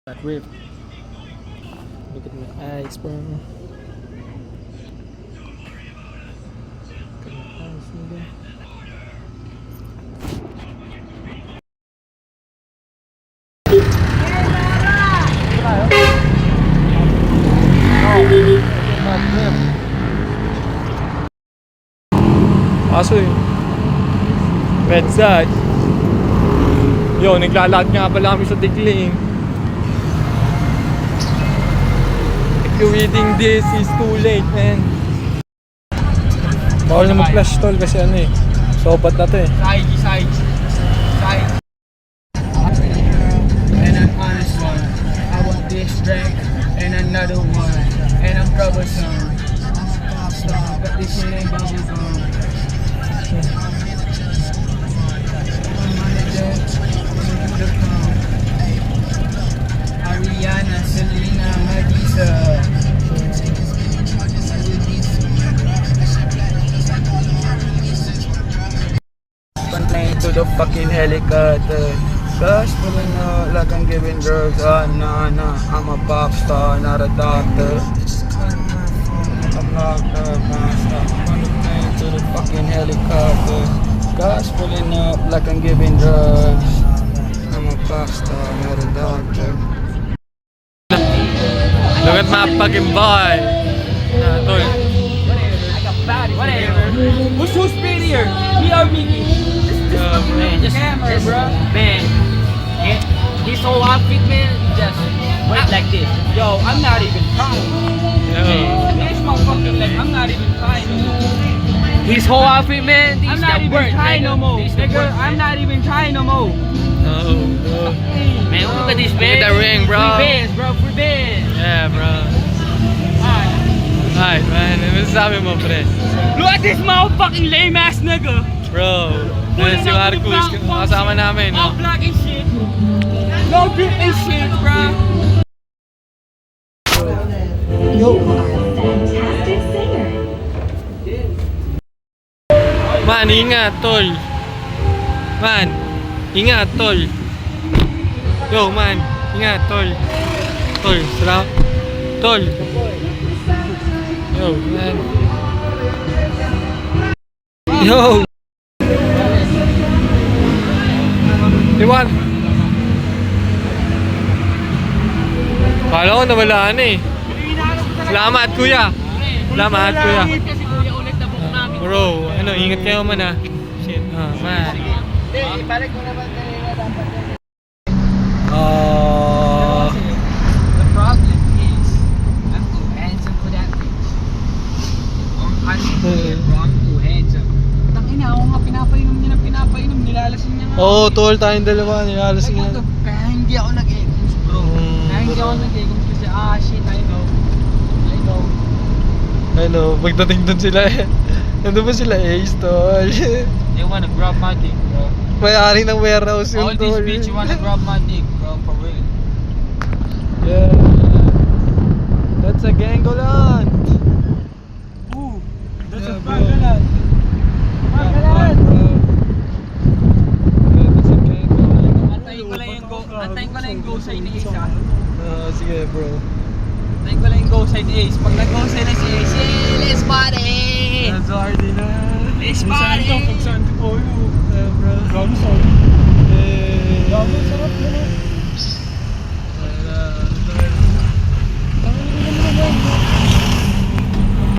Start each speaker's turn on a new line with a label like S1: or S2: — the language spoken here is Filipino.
S1: That rip. Look at my eyes, bro. Look at my eyes, nigga. Kaso yun, red side. Yo, naglalakad nga pala kami sa Tikling. If you're reading this, it's too late, man. Bawal na mag-flash tol kasi ano eh, sobat na to eh.
S2: Side. And an honest one. I want this drink and another one. And I'm troublesome. But this shit ain't bubble gum. Ariana, Selena, Medusa. Complain to the fucking helicopter. Gosh, pulling out like I'm giving drugs. Nah, I'm a pop star, not a doctor. I'm locked up, non-stop. On the plane to the fucking helicopter. Gosh, pulling up like I'm giving drugs. I'm a pop star, not a doctor.
S1: Look at my fucking boy. Tol.
S2: Whatever. Who's speedier? Me or Mickey? Man, just camera, bro. Man, his whole outfit, man, just went like this. Yo, I'm not even trying. Man, this motherfucking leg, I'm not even trying no more. His whole outfit, man, I'm not even trying no more. Nigga, I'm not even trying no more.
S1: No.
S2: Man, look at this, man.
S1: Look at the ring, bro.
S2: Free bands, bro. Free bands.
S1: Yeah, bro. Alright, man. Ano sabi mo, pre?
S2: Look at this motherfucking lame ass nigga.
S1: Bro, yan si Marcus. Kasama namin,
S2: All
S1: no?
S2: black and shit. No grip and shit, bro.
S3: You are a fantastic singer.
S1: Man, ingat, tol. Man, ingat, tol. Yo, man, ingat, tol. Tol, sarap. Tol. Yo, man. Yo. Iwan. Kala ko nawala na eh. Salamat, kuya. Salamat, kuya. Bro, ano, ingat kayo man ah. Shit, man.
S2: Ibalik mo naman kanina dapat yan. The problem is, I'm too handsome for that bitch. I'm too handsome. Tangina, ako nga pinapainom niya ng pinapainom, nilalasin niya nga.
S1: Oo, tol tayong dalawa, nilalas nga.
S2: Kaya hindi ako nag-egos, bro. Kaya hindi ako nag-egos kasi, shit, I know.
S1: Ano, pagdating dun sila eh. Nandun ba sila Ace, tol?
S2: They wanna grab my dick, bro.
S1: May-ari ng warehouse
S2: All
S1: yung
S2: these
S1: tol.
S2: bitch wanna grab my dick, bro, for real.
S1: Yeah. That's a gangoland.
S2: Ooh,
S1: that's a gangoland. Gangoland, bro. Yeah, that's a gangoland.
S2: Antayin ko lang yung go sign ni Ace, ah.
S1: Sige, bro.
S2: Antayin ko lang yung go sign ni Ace. Pag nag-go sign na si Ace, yeah, let's party!
S1: That's already na.
S2: Let's party!
S1: Pag saan to po yun. Yeah, bro.